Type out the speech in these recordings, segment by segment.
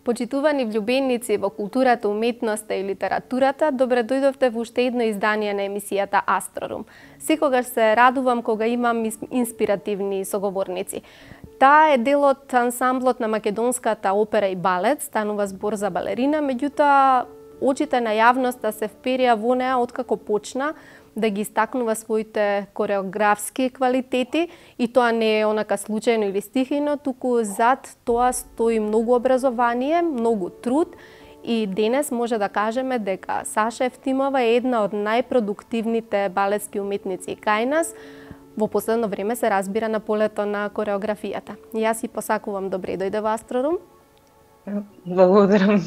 Почитувани влюбеници во културата, уметноста и литературата, добре дојдовте во уште едно издание на емисијата Астрорум. Секогаш се радувам кога имам инспиративни соговорници. Таа е дел од ансамблот на македонската опера и балет, станува збор за балерина, меѓутоа очите на јавноста се вперија во неа откако почна да ги истакнува своите кореографски квалитети, и тоа не е онака случајно или стихино, туку зад тоа стои многу образование, многу труд, и денес може да кажеме дека Саша Евтимова е една од најпродуктивните балетски уметници кај нас. Во последно време се разбира на полето на кореографијата. Јас и посакувам добре дојде во Астрорум. Благодарам.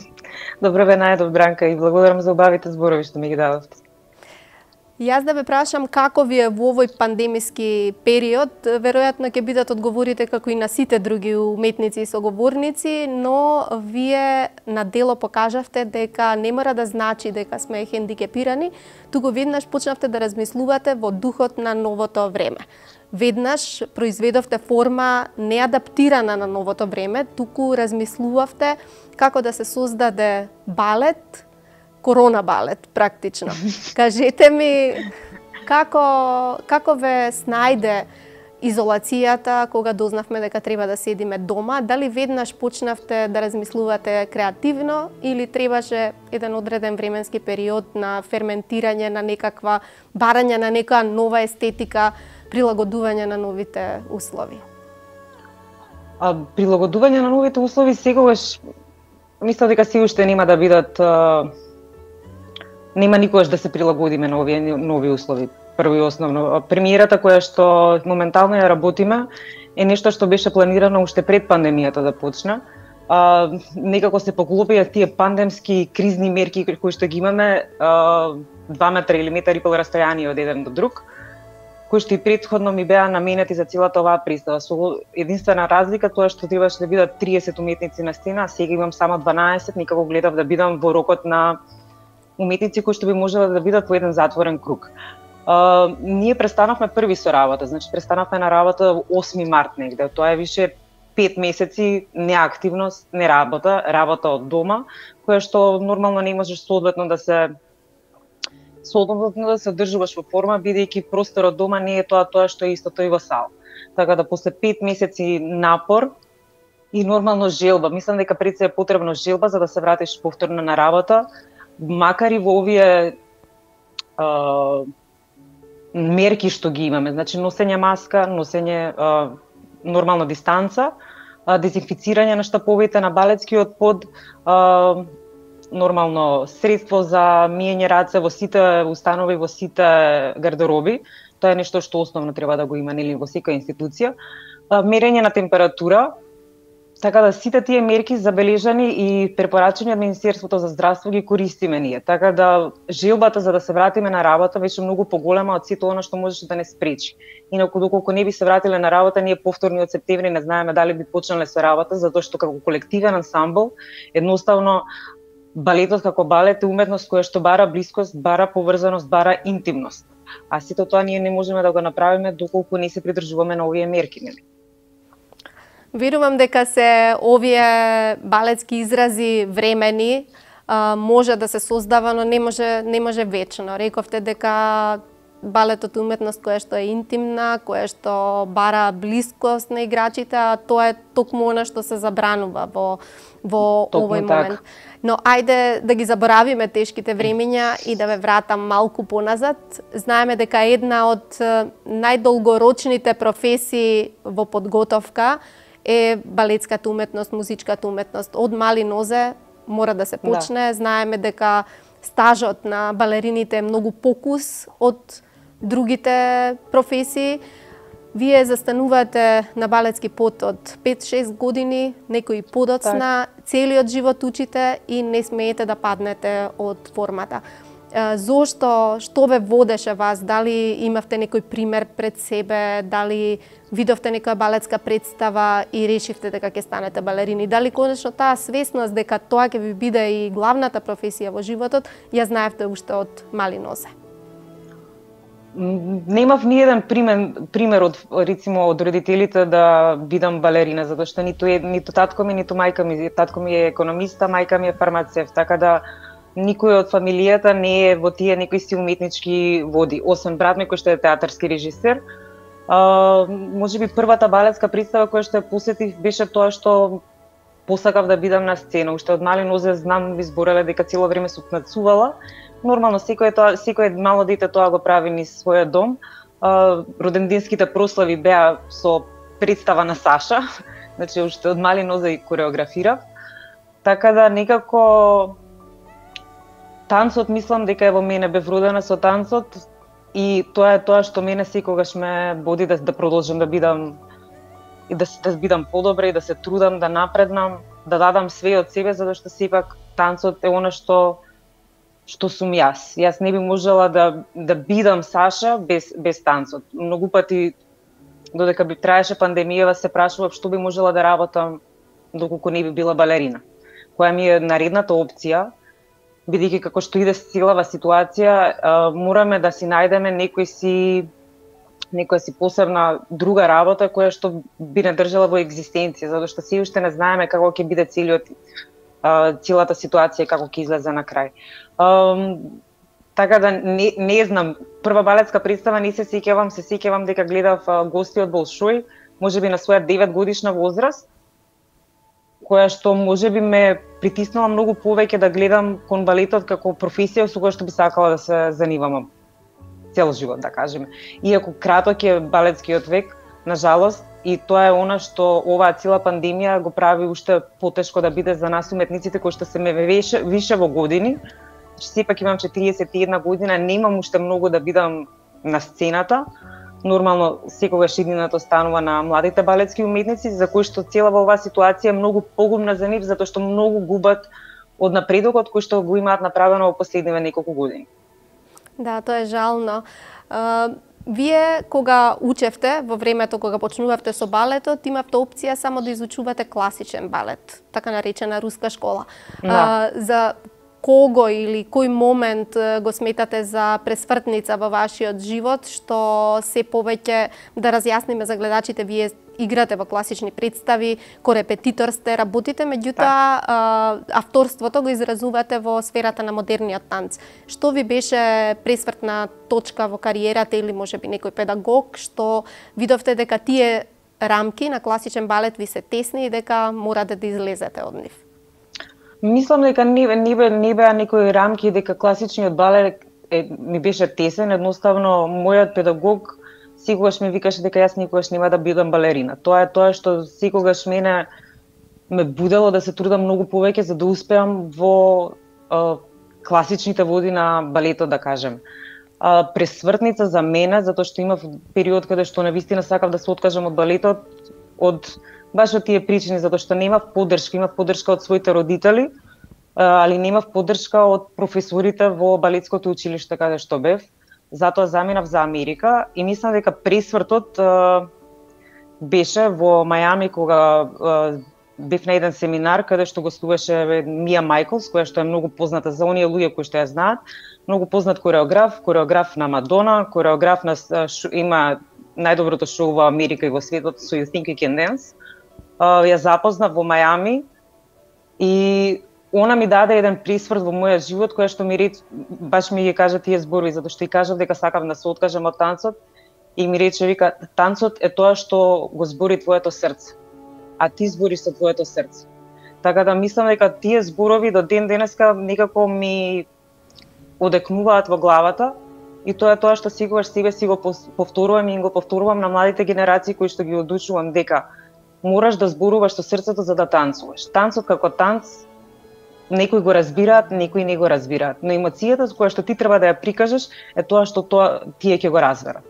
Добро ве најдов, Бранка, и благодарам за убавите зборови што ми ги дадовте. Јас да ве прашам како ви е во овој пандемиски период, веројатно ќе бидат одговорите како и на сите други уметници и соговорници, но вие на дело покажавте дека не мора да значи дека сме хендикепирани, туку веднаш почнавте да размислувате во духот на новото време. Веднаш произведовте форма неадаптирана на новото време, туку размислувавте како да се создаде балет, корона балет, практично. Кажете ми, како ве снајде изолацијата, кога дознавме дека треба да седиме дома? Дали веднаш почнавте да размислувате креативно или требаше еден одреден временски период на ферментирање, на некаква барање на нека нова естетика, прилагодување на новите услови? Прилагодување на новите услови секогаш мисля дека се уште нема да бидат нема никогаш да се прилагодиме на овие нови услови. Прво и основно, премиерата која што моментално ја работиме е нешто што беше планирано уште пред пандемијата да почне. Некако се поклопија тие пандемски кризни мерки кои што ги имаме, 2 метра или метар и пол растојание од еден до друг, кои што и претходно ми беа наменети за целата оваа представа. Со единствена разлика тоа што требаше да бидат 30 уметници на сцена, а сега имам само 12, никако гледав да бидам во рокот на уметници кои што би можело да бидат во еден затворен круг. Ние престанавме први со работа, значи престанавме на работа 8 март негде. Тоа е више 5 месеци неактивност, не работа, работа од дома, која што нормално не можеш соодветно да се одржуваш во форма, бидејќи просторот дома не е тоа што е истото и во сал. Така да после 5 месеци напор и нормално желба, мислам дека пред се е потребно желба за да се вратиш повторно на работа, макар и во овие мерки што ги имаме, значи носење маска, носење нормално дистанца, дезинфицирање на штаповите на балетскиот под, нормално средство за миење раце во сите установи, во сите гардероби. Тоа е нешто што основно треба да го има нели во секоја институција. Мерење на температура. Така да сите тие мерки забележани и препорачани од Министерството за здравство ги користиме ние. Така да желбата за да се вратиме на работа беше многу поголема од сето она што можеше да не спречи. Инаку доколку не би се вратиле на работа, ние повторно од септември не знаеме дали би почнале со работа, затоа што како колективен ансамбл едноставно балетот како балет е уметност која што бара блискост, бара поврзаност, бара интимност. А сето тоа ние не можеме да го направиме доколку не се придржуваме на овие мерки. Верувам дека се овие балетски изрази времени, може да се создава, но не може вечно. Рековте дека балетот е уметност која што е интимна, која што бара блискост на играчите, а тоа е токму она што се забранува во овој момент. Но ајде да ги заборавиме тешките времења и да ве вратам малку поназад. Знаеме дека една од најдолгорочните професии во подготовка е балетската уметност, музичката уметност. Од мали нозе мора да се почне. Да. Знаеме дека стажот на балерините е многу покус од другите професии. Вие застанувате на балетски пот од 5-6 години, некои подоцна, целиот живот учите и не смеете да паднете од формата. Зошто, што ве водеше вас? Дали имавте некој пример пред себе? Дали видовте некоја балетска представа и решивте дека ќе станете балерини? Дали конечно таа свесност дека тоа ќе ви биде и главната професија во животот, ја знаевте уште од мали нозе? Немав ни еден пример од рецимо од родителите да бидам балерина, затоа што ниту татко ми, ниту мајка ми, татко ми е економиста, мајка ми е фармацевт, така да никој од фамилијата не е во тие некои си уметнички води, освен брат ми кој што е театарски режисер. Можеби првата балетска представа која што ја посетив беше тоа што посакав да бидам на сцена. Уште од мали нозе знам, ви збореле дека цело време сум танцувала. Нормално секој мало дете тоа го прави низ својот дом. Родендинските прослави беа со представа на Саша, значи уште од мали нозе и кореографирав. Така да некако танцот мислам дека во мене бев родена со танцот и тоа е тоа што мене секогаш ме води да продолжам да бидам и да бидам подобра и да се трудам да напреднам, да дадам све од себе, затоа што сепак танцот е она што сум јас. Јас не би можела да бидам Саша без танцот. Многу пати додека би траеше пандемијава се прашував што би можела да работам доколку не би била балерина. Која ми е наредната опција, бидејќи како што иде целава ситуација, мораме да си најдеме некоја си посебна друга работа која што би не држала во екзистенција, затоа што се уште не знаеме како ќе биде целата ситуација како ќе излезе на крај. Така да не знам, прва балетска представа не се сеќавам дека гледав Гости од Болшој, можеби на своја 9 годишна возраст, која што можеби ме притиснала многу повеќе да гледам кон балетот како професија со која што би сакала да се занимавам цел живот, да кажеме. Иако краток е балетскиот век, на жалост, и тоа е она што оваа цела пандемија го прави уште потешко да биде за нас уметниците кои што се ме више во години. Сепак имам 41 година, немам уште многу да бидам на сцената. Нормално секогаш иднината останува на младите балетски уметници, за кои што целава оваа ситуација е многу погубна за нив, затоа што многу губат од напредокот кој што го имаат направено во последниве неколку години. Да, тоа е жално. Вие кога учевте, во времето кога почнувавте со балетот, имавте опција само да изучувате класичен балет, така наречена руска школа. Да. За кого или кој момент го сметате за пресвртница во вашиот живот, што се повеќе да разјасниме за гледачите, вие играте во класични представи, корепетитор сте, работите, меѓутоа авторството го изразувате во сферата на модерниот танц. Што ви беше пресвртна точка во кариерата или можеби некој педагог што видовте дека тие рамки на класичен балет ви се тесни и дека морате да излезете од нив? Мислам дека не беа некои рамки, дека класичниот балет ми беше тесен, едноставно мојот педагог секогаш ми викаше дека јас никогаш нема да бидам балерина. Тоа е тоа што секогаш мене ме будело да се трудам многу повеќе за да успеам во класичните води на балетот, да кажем. Пресвртница за мене, затоа што имав период каде што навистина сакав да се откажам од балетот, баш од тие причини, затоа што немав поддршка од своите родители, али немав поддршка од професорите во балетското училиште каде што бев. Затоа заминав за Америка и мислам дека пресвртот беше во Мајами кога бев на еден семинар каде што гостуваше Мија Мајклс, која што е многу позната за оние луѓе кои што ја знаат, многу познат кореограф на Мадона, кореограф има најдоброто шоу во Америка и во светот So You Think You Can Dance. Ја запознав во Мајами и она ми даде еден присврт во мојот живот кој што ми баш ми ги кажа тие зборови, затоа што и кажав дека сакам да се откажам од танцот и ми рече, вика, танцот е тоа што го збори твоето срце, а ти збориш со твоето срце. Така да мислам дека тие зборови до ден денеска некако ми одекнуваат во главата и тоа е тоа што секогаш себе си го повторувам и го повторувам на младите генерации кои што ги одучувам дека мораш да зборуваш со срцето за да танцуваш. Танцот како танц некои го разбираат, некои не го разбираат, но емоцијата која што ти треба да ја прикажеш е тоа што тие ќе го разберат.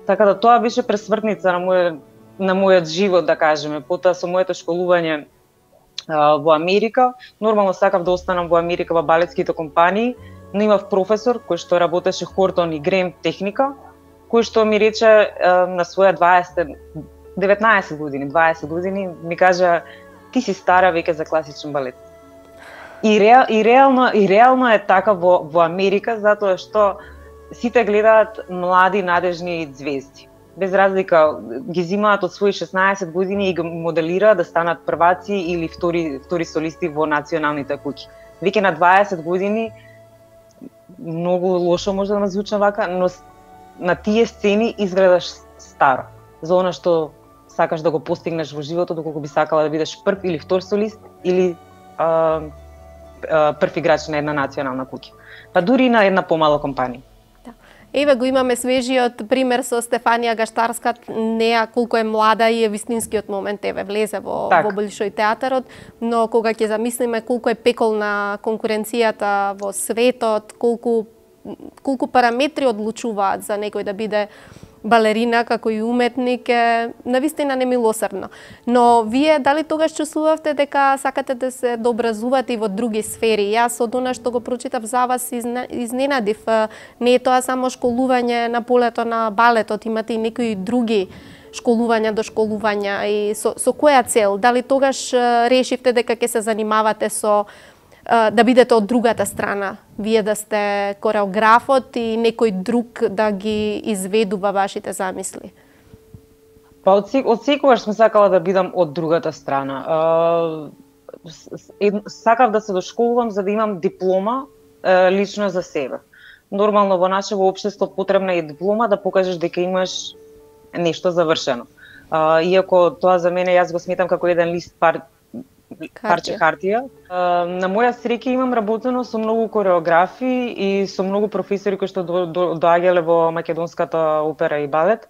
Така да тоа беше пресвртница на мојот живот, да кажеме. Потоа со моето школување во Америка, нормално сакав да останам во Америка во балетските компании, но имав професор кој што работеше Хортон и Грем техника, кој што ми рече на своја 19 години, 20 години, ми кажа, ти си стара веќе за класичен балет. И реално е така во Америка, затоа што сите гледаат млади надежни звезди. Без разлика, ги зимаат од своји 16 години и ги моделираат да станат прваци или втори солисти во националните куќи. Веќе на 20 години, многу лошо може да ме звучи вака, но на тие сцени изгледаш старо. За она што сакаш да го постигнеш во животот, доколку би сакала да бидеш прв или втор солист или прв играч на една национална куќа. Па дури и на една помала компанија. Еве го имаме свежиот пример со Стефанија Гаштарска, неа колку е млада и е вистинскиот момент, еве влезе во Болшој театарот, но кога ќе замислиме колку е пеколна конкуренцијата во светот, колку параметри одлучуваат за некој да биде балерина како и уметник е навистина немилосрдно. Но вие дали тогаш чувствувавте дека сакате да се дообразувате и во други сфери? Јас од она што го прочитав за вас изненадив. Не е тоа само школување на полето на балетот, имате и некои други школувања, дошколувања и со која цел? Дали тогаш решивте дека ќе се занимавате со да бидете од другата страна, вие да сте кореографот и некој друг да ги изведува вашите замисли? Па од секогаш сум сакала да бидам од другата страна. Сакав да се дошколувам за да имам диплома лично за себе. Нормално во нашето општество потребна е диплома да покажеш дека имаш нешто завршено. Иако тоа за мене јас го сметам како еден лист парче хартија. На моја среќа имам работено со многу кореографи и со многу професори кои што доаѓале во македонската опера и балет.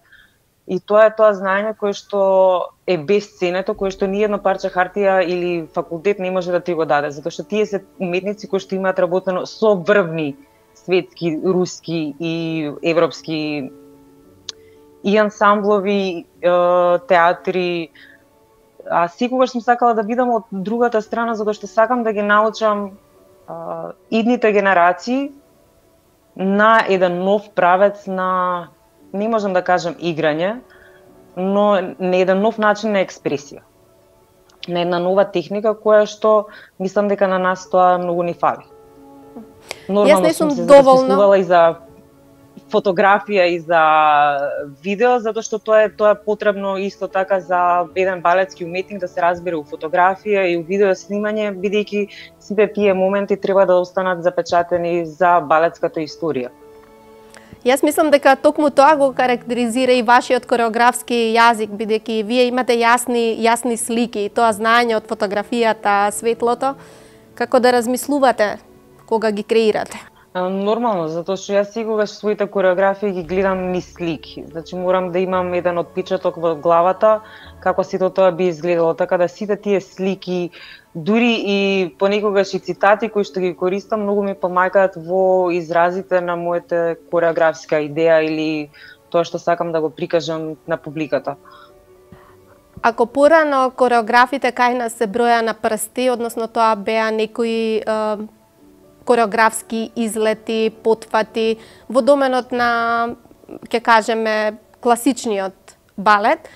И тоа е тоа знаење кое што е безценето, кое што ни едно парче хартија или факултет не може да ти го даде, затоа што тие се уметници кои што имаат работено со врвни светски, руски и европски и ансамблови, театри. А секогаш сум сакала да бидам од другата страна, затоа што сакам да ги научам идните генерации на еден нов правец на, не можам да кажам играње, но на еден нов начин на експресија. На една нова техника која што мислам дека на нас тоа многу ни фали. Нормално сум се записувала и за фотографија и за видео, затоа што тоа е потребно исто така за еден балетски уметник да се разбере у фотографија и у видео снимање, бидејќи сите тие моменти треба да останат запечатени за балетската историја. Јас мислам дека токму тоа го карактеризира и вашиот кореографски јазик, бидејќи вие имате јасни слики, тоа знаење од фотографијата, светлото, како да размислувате кога ги креирате. Нормално, затоа што јас секогаш своите кореографии ги гледам низ слики. Значи морам да имам еден отпечаток во главата како сето тоа би изгледало, така да сите тие слики, дури и понекогаш и цитати кои што ги користам, многу ми помагаат во изразите на мојата кореографска идеја или тоа што сакам да го прикажам на публиката. Ако порано кореографите кај нас се броја на прсти, односно тоа беа некои кореографски излети, потфати во доменот на, ќе кажеме, класичниот балет,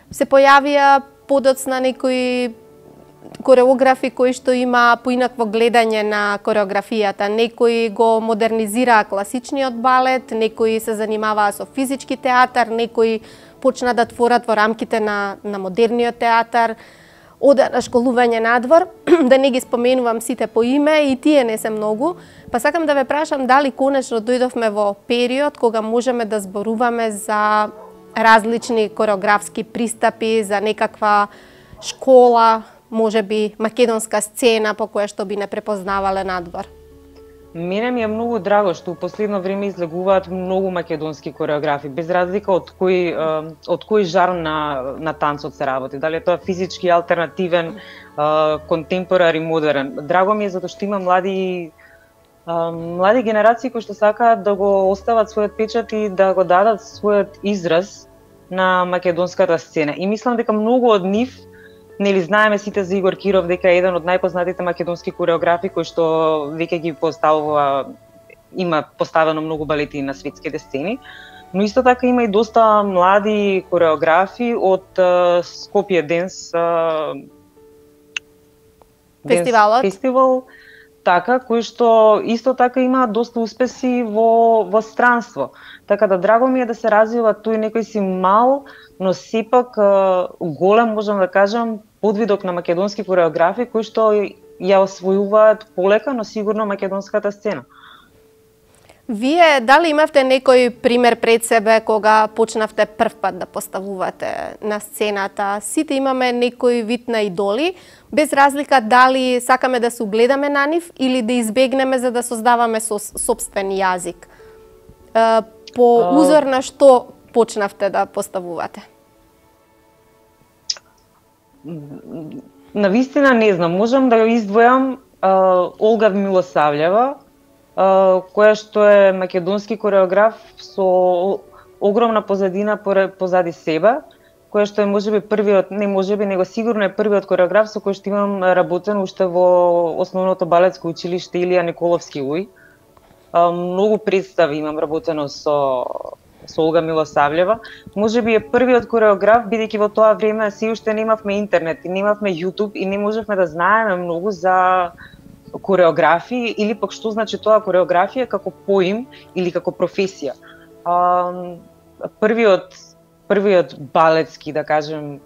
се појавија подоцна некои кореографи кои што има поинакво гледање на кореографијата. Некои го модернизираа класичниот балет, некои се занимаваа со физички театар, некои почна да творат во рамките на модерниот театар, оде на школување надвор. да не ги споменувам сите по име, и тие не се многу, па сакам да ве прашам дали конечно дојдовме во период кога можеме да зборуваме за различни кореографски пристапи, за некаква школа, можеби македонска сцена по која што би не препознавале надвор. Мене ми е многу драго што у последно време излегуваат многу македонски кореографи, без разлика од кој жар на танцот се работи. Дали е тоа физички, алтернативен, контемпорари, модерен. Драго ми е затоа што има млади генерации кои што сакаат да го остават својот печат и да го дадат својот израз на македонската сцена. И мислам дека многу од нив, нели знаеме сите за Игор Киров дека е еден од најпознатите македонски кореографи кој што веќе ги поставува, има поставено многу балети на светските сцени, но исто така има и доста млади кореографи од Скопје Денс фестивал, така, кои што исто така имаат доста успеси во странство. Така да драго ми е да се развива тој некој си мал, но сепак голем, можам да кажам, подвидок на македонски кореографи кои што ја освојуваат полека, но сигурно македонската сцена. Вие дали имавте некој пример пред себе кога почнавте прв пат да поставувате на сцената? Сите имаме некој вид на идоли, без разлика дали сакаме да се угледаме на нив или да избегнеме за да создаваме сопствен јазик. По узор на што почнавте да поставувате? Навистина не знам, можам да ја издвојам Олга Милосављева, која што е македонски кореограф со огромна позадина позади себе, која што е можеби првиот, не можеби, него сигурно е првиот кореограф со кој што имам работено уште во основното балетско училиште Илија Николовски Уј. Многу представи имам работено со Олга Милосављева. Можеби е првиот кореограф, бидејќи во тоа време се уште немавме интернет, и немавме YouTube и не можевме да знаеме многу за кореографии или пак што значи тоа кореографија како поим или како професија. Првиот балетски, да кажем,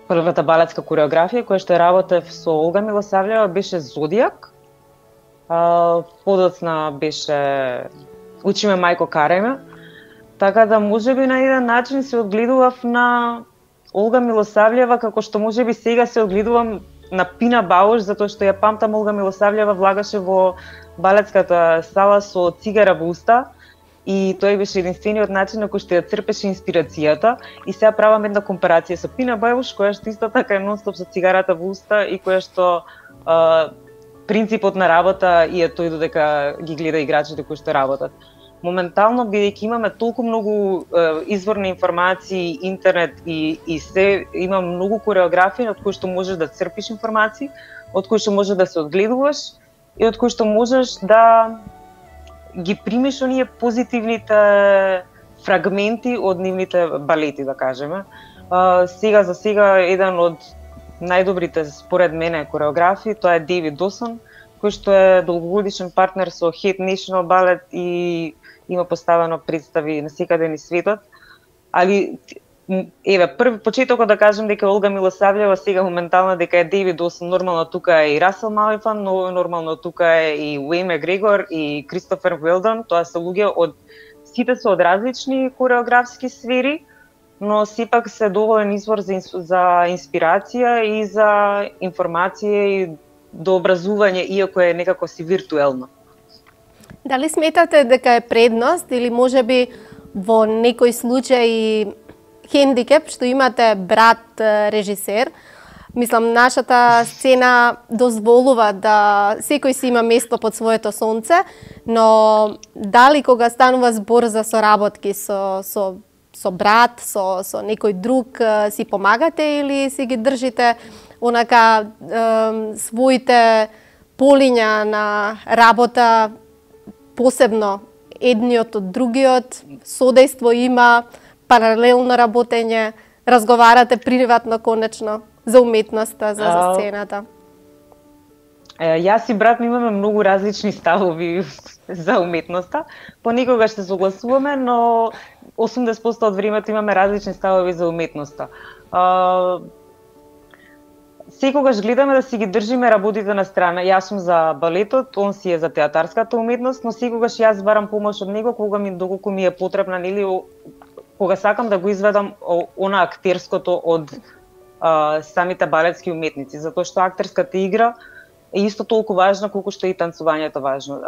првата балетска кореографија која што работев со Олга Милосављева беше Зодијак. Подоцна беше Учиме мајко карајме. Така да можеби на еден начин се одгледував на Олга Милосављева како што можеби сега се одгледувам на Пина Бауш, затоа што ја памтам Олга Милосављева влагаше во балетската сала со цигара во уста и тој беше единствениот начин на кој што ја црпеше инспирацијата, и сега правам една компарација со Пина Бауш, која што исто така е нонстоп со цигарата во уста и која што принципот на работа и е тој додека ги гледа играчите кои што работат. Моментално, бидејќи имаме толку многу изворни информации, интернет и се, има многу кореографии од кои што можеш да црпиш информации, од кои што можеш да се одгледуваш и од кои што можеш да ги примиш оние позитивните фрагменти од нивните балети, да кажеме. Сега за сега еден од најдобрите според мене кореографи, тоа е Дейвид Досон, кој што е долгогодишен партнер со Head National Ballet и има поставено представи насекаде низ светот. Али еве први почетокот да кажем дека Олга Милосављева, сега моментално дека е Дейвид Досон, нормално тука е и Расел Малифан, но нормално тука е и Уейн Макгрегор и Кристофер Уелдон. Тоа се луѓе од сите се од различни кореографски сфери, но сепак се доволен извор за инспирација и за информација и до образување, иако е некако си виртуелно. Дали сметате дека е предност или можеби во некој случај хендикеп што имате брат режисер? Мислам, нашата сцена дозволува да секој си има место под своето сонце, но дали кога станува збор за соработки со брат, со некој друг, си помагате или си ги држите онака своите полиња на работа посебно едниот од другиот, содејство има, паралелно работење, разговарате приватно конечно за уметноста, за сцената? Јас и брат ми имаме многу различни ставови за уметноста. Понекогаш се согласуваме, но 80% од времето имаме различни ставови за уметноста. секогаш гледаме да си ги држиме работите на страна. Јас сум за балетот, он си е за театарската уметност, но секогаш јас барам помош од него доколку ми е потребна, нели, кога сакам да го изведам она актерското од самите балетски уметници, затоа што актерската игра е исто толку важна колку што и танцувањето важно.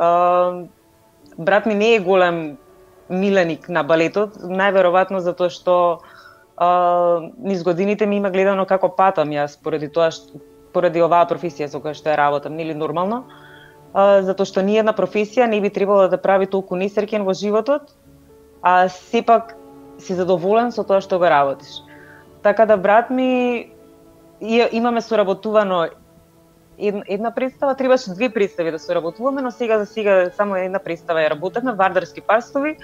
Брат ми не е голем миленик на балетот, најверојатно затоа што низ годините ми има гледано како патам јас поради оваа професија со која што ја работам, нели нормално, затоа што ни една професија не би требало да прави толку несреќен во животот, а сепак си задоволен со тоа што го работиш. Така да брат ми имаме соработувано една представа, требаше 2 представи да соработуваме, но сега само една представа ја работевме, Вардарски парстови,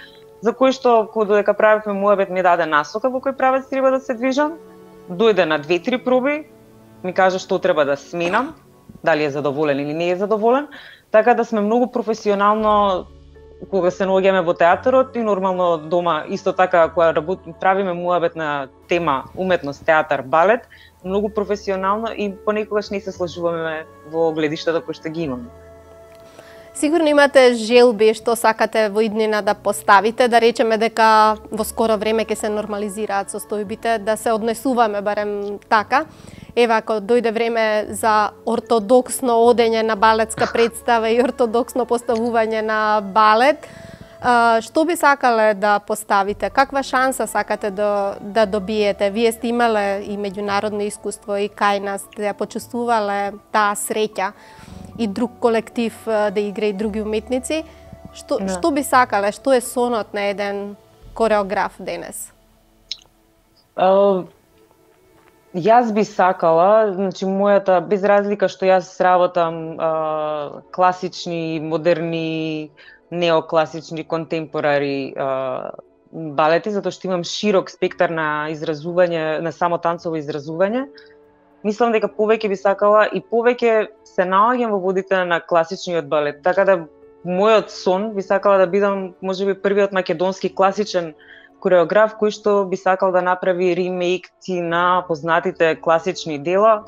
за кој што кога додека правевме муабет ми даде насока во кој правец треба да се движам. Дојде на 2-3 проби, ми кажа што треба да сменам, дали е задоволен или не е задоволен, така да сме многу професионално кога се наоѓаме во театарот и нормално дома исто така кога правиме муабет на тема уметност, театар, балет, многу професионално и понекогаш не се сложуваме во гледиштата кои што ги имаме. Сигурно имате желби што сакате во иднина да поставите, да речеме дека во скоро време ќе се нормализираат состојбите, да се однесуваме барем така. Ева, ако дојде време за ортодоксно одење на балетска представа и ортодоксно поставување на балет, што би сакале да поставите? Каква шанса сакате да добиете? Вие сте имале и меѓународно искуство и кај нас, да ја почувствувале таа среќа и друг колектив да игра и други уметници. Што би сакале? Што е сонот на еден кореограф денес? Јас би сакала, значи мојата, без разлика што јас работам класични, модерни, неокласични, контемпорари балети, затоа што имам широк спектар на изразување, на само танцово изразување. Мислам дека повеќе би сакала и повеќе се наоѓам во водите на класичниот балет. Така да мојот сон би сакала да бидам можеби првиот македонски класичен кореограф кој што би сакал да направи ремейкти на познатите класични дела,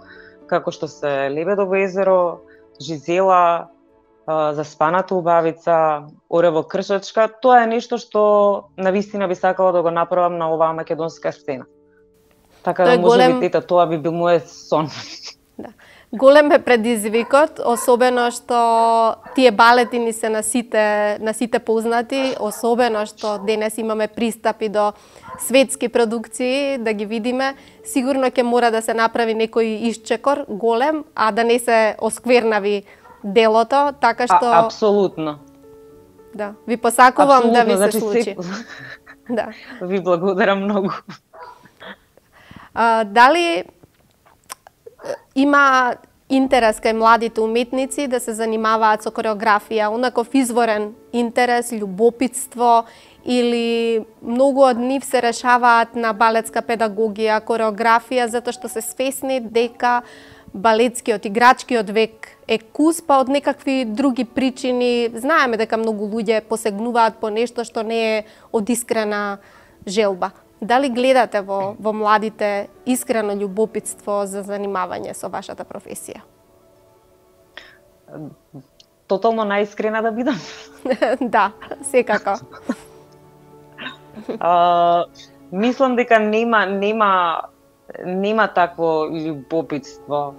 како што се Лебедово езеро, Жизела, Заспаната убавица, Орево кршачка. Тоа е нешто што навистина би сакала да го направам на оваа македонска сцена. Така да можеби тоа би бил мојот сон. Да. Голем е предизвикот, особено што тие балети ни се на сите познати, особено што денес имаме пристапи до светски продукции, да ги видиме. Сигурно ќе мора да се направи некој исчекор голем, а да не се осквернави делото, така што... Апсолутно. Да, ви посакувам да ви се случи. Да. Ви благодарам многу. Дали има интерес кај младите уметници да се занимаваат со кореографија, онаков изворен интерес, љубопитство, или многу од нив се решаваат на балетска педагогија, кореографија, затоа што се свесни дека балетскиот, играчкиот век е кус, па од некакви други причини. Знаеме дека многу луѓе посегнуваат по нешто што не е од искрена желба. Дали гледате во младите искрено љубопитство за занимавање со вашата професија? Тотално најискрена да бидам. Да, секако. Мислам дека нема такво љубопитство.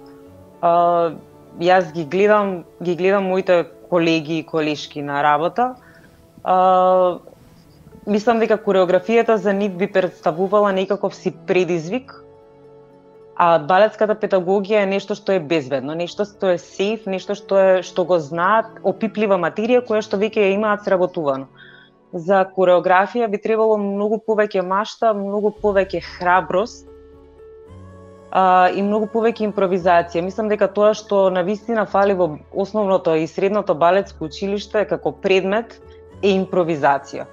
Јас ги гледам моите колеги и колешки на работа. Мислам дека кореографијата за нив би представувала некаков си предизвик, а балетската педагогија е нешто што е безбедно, нешто што е сейф, нешто што го знаат, опиплива материја која што веќе ја имаат сработувано. За кореографија би требало многу повеќе машта, многу повеќе храброст и многу повеќе импровизација. Мислам дека тоа што навистина фали во основното и средното балетско училиште како предмет е импровизација.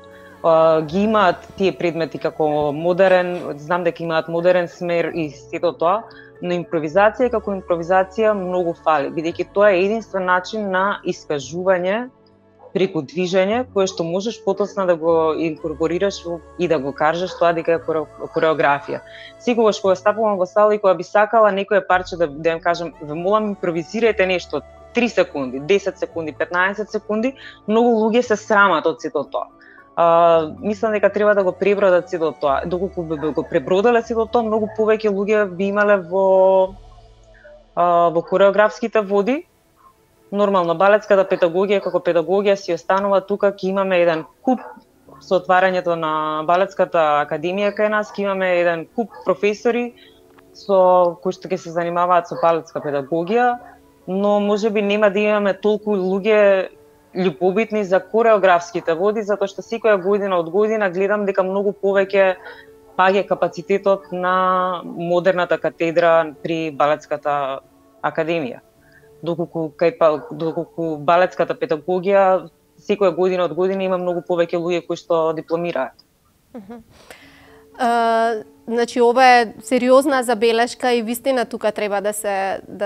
Ги имаат тие предмети како модерен, знам дека имаат модерен смер и сето тоа, но импровизација многу фали, бидејќи тоа е единствен начин на искажување преку движење, кое што можеш потоцна да го инкорпорираш и да го кажеш тоа дека е кореографија. Секогаш кога стапувам во сала и кога би сакала некое парче да им кажам, ве молам импровизирајте нешто, 3 секунди, 10 секунди, 15 секунди, многу луѓе се срамат од сето тоа. Мислам дека треба да го пребродат сето тоа. Доколку би го пребродале сето тоа, многу повеќе луѓе би имале во кореографските води. Нормално, балетската педагогија како педагогија си останува тука, ќе имаме еден куп со отварањето на балетската академија кај нас, ќе имаме еден куп професори кои што ќе се занимаваат со балетска педагогија, но можеби нема да имаме толку луѓе љубобитни за кореографските води, затоа што секоја година од година гледам дека многу повеќе паѓа капацитетот на модерната катедра при балетската академија. Доколку балетската педагогија секоја година од година има многу повеќе луѓе кои што дипломираат. Значи ова е сериозна забелешка и вистина тука треба да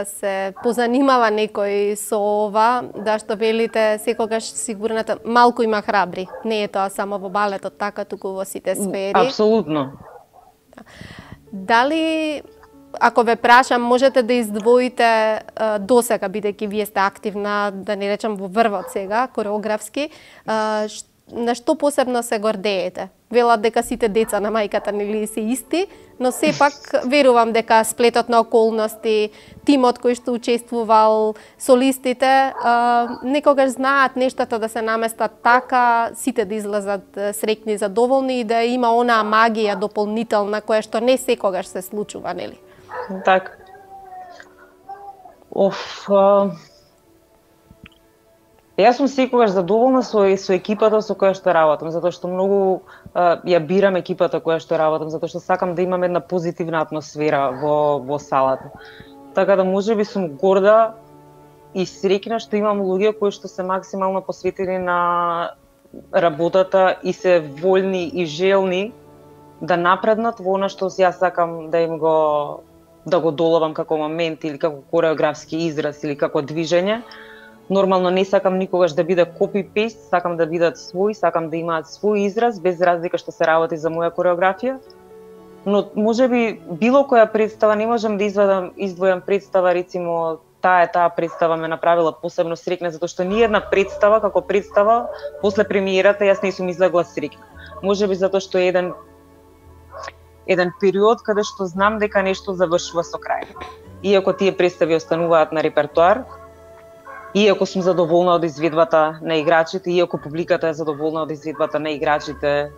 се позанимава некој со ова, да што велите секогаш сигурната малку има храбри. Не е тоа само во балетот така, туку во сите сфери. Апсолутно. Дали, ако ве прашам, можете да издвоите досега, бидејќи вие сте активна, да не речам во врвот сега, кореографски, на што посебно се гордеете? Велат дека сите деца на мајката нели се исти, но сепак верувам дека сплетот на околности, тимот кој што учествувал, солистите, некогаш знаат нештата да се наместат така, сите да излезат среќни, задоволни и да има онаа магија дополнителна која што не секогаш се случува, нели? Така. Јас сум секогаш задоволна со екипата со која што работам, затоа што многу ја бирам екипата која што работам, затоа што сакам да имам една позитивна атмосфера во салата. Така да можеби сум горда и среќна што имам луѓе кои што се максимално посветени на работата и се вољни и желни да напреднат во она што јас сакам да им го доловам како момент или како кореографски израз или како движење. Нормално не сакам никогаш да биде копи-пейст, сакам да бидат своји, сакам да имаат свој израз, без разлика што се работи за моја кореографија. Но можеби било која представа, не можам да издвојам представа, рецимо таа представа ме направила посебно среќна, затоа што ни една представа како представа после премиерата јас не сум излегла среќна. Можеби затоа што е еден период каде што знам дека нешто завршува со крај. Иако тие представи остануваат на репертоар, иако сум задоволна од изведбата на играчите, иако публиката е задоволна од изведбата на играчите,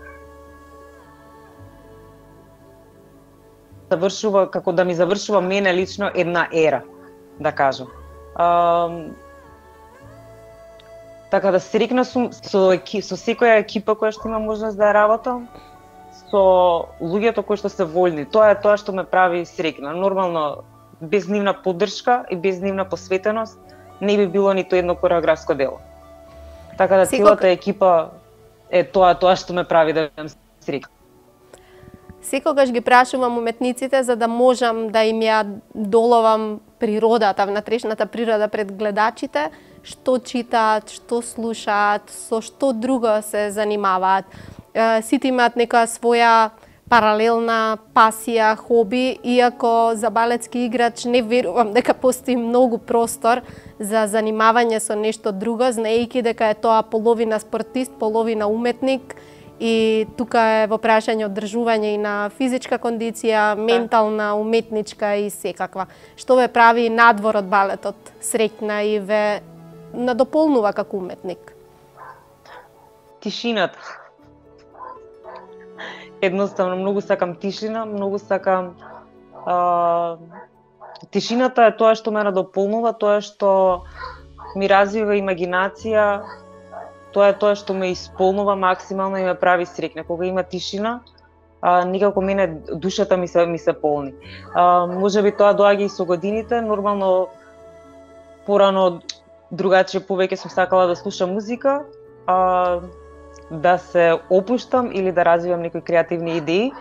завршува како да ми завршува мене лично една ера, да кажам. Така да среќна сум со секоја екипа која што има можност да работам, со луѓето кои што се вољни. Тоа е тоа што ме прави среќна. Нормално без нивна поддршка и без нивна посветеност не би било ниту едно кореографско дело. Така да целата екипа е тоа што ме прави да бидам среќна. Секогаш ги прашувам уметниците за да можам да им ја доловам природата, внатрешната природа пред гледачите, што читаат, што слушаат, со што друго се занимаваат. Сите имаат нека своја паралелна пасија, хоби, иако за балетски играч не верувам дека постои многу простор за занимавање со нешто друго, знаејќи дека е тоа половина спортист, половина уметник и тука е во прашање одржување и на физичка кондиција, ментална, уметничка и секаква. Што ве прави надвор од балетот среќна и ве надополнува како уметник? Тишината. Едноставно, многу сакам тишина, многу сакам... Тишината е тоа што ме надополнува, тоа што ми развива имагинација, тоа е тоа што ме исполнува максимално и ме прави среќна. Кога има тишина, никако мене душата ми се полни. Можеби тоа доаѓа и со годините, нормално порано другачи повеќе сум сакала да слушам музика, да се опуштам или да развивам некои креативни идеи,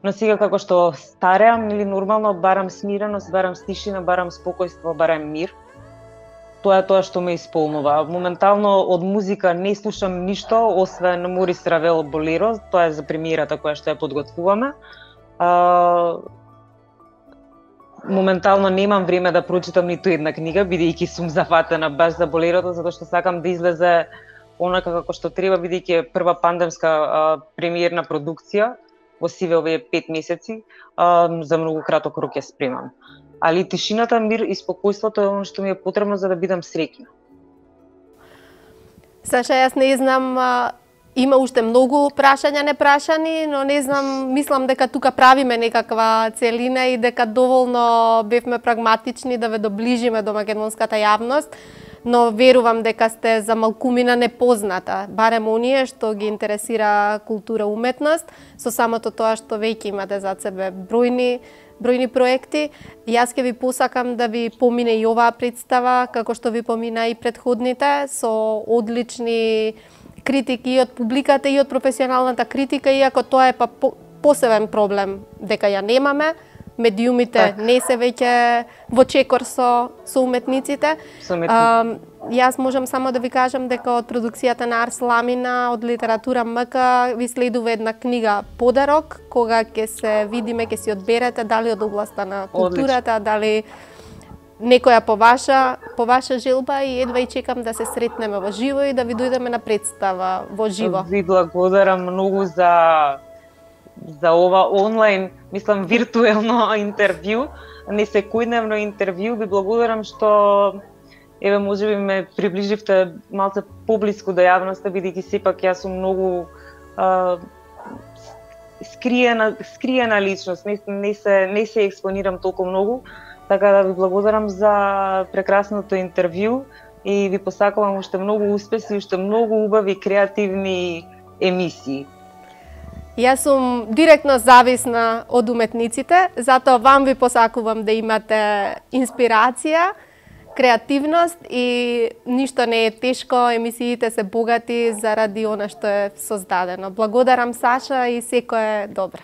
но сега како што стареам или нормално барам смиреност, барам тишина, барам спокојство, барам мир. тоа е тоа што ме исполнува. Моментално од музика не слушам ништо, освен Морис Равел Болеро, тоа е за премиерата која што ја подготвуваме. Моментално немам време да прочитам ниту една книга, бидејќи сум зафатена баш за Болерото, затоа што сакам да излезе онака како што треба, бидејќи е прва пандемска премиерна продукција во сиве овие 5 месеци, за многу краток рок ја спремам. Али тишината, мир и спокојството е оно што ми е потребно за да бидам среќна. Саша, јас не знам, има уште многу прашања непрашани, но не знам, мислам дека тука правиме некаква целина и дека доволно бевме прагматични да ве доближиме до македонската јавност, но верувам дека сте за малкумина непозната, барем оние што ги интересира култура, уметност, со самото тоа што веќе имате зад себе бројни проекти. Јас ќе ви посакам да ви помине и оваа представа, како што ви помина и претходните, со одлични критики и од публиката и од професионалната критика, иако тоа е посебен проблем дека ја немаме. Медиумите не се веќе во чекор со уметниците. Јас можам само да ви кажам дека од продукцијата на Арс Ламина, од Литература МК, ви следува една книга Подарок, кога ќе се видиме, ќе си одберете дали од областа на културата, дали некоја по ваша желба, и едва и чекам да се сретнеме во живо и да ви дојдеме на представа во живо. Ви благодарам многу за ова онлайн, мислам виртуелно интервју, не секојдневно интервју. Ви благодарам што еве можеби ме приближивте малце поблиску до јавноста, бидејќи сепак јас сум многу скриена личност, не се експонирам толку многу, така да ви благодарам за прекрасното интервју и ви посакувам уште многу успеси, уште многу убави креативни емисии. Јас сум директно зависна од уметниците, затоа вам ви посакувам да имате инспирација, креативност и ништо не е тешко, емисиите се богати заради она што е создадено. Благодарам, Саша, и секое добро.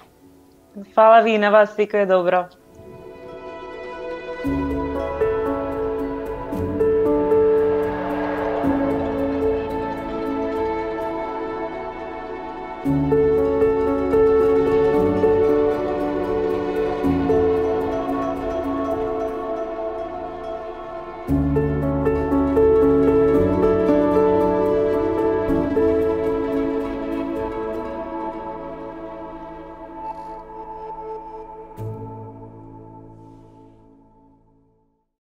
Фала ви и на вас, секое добро.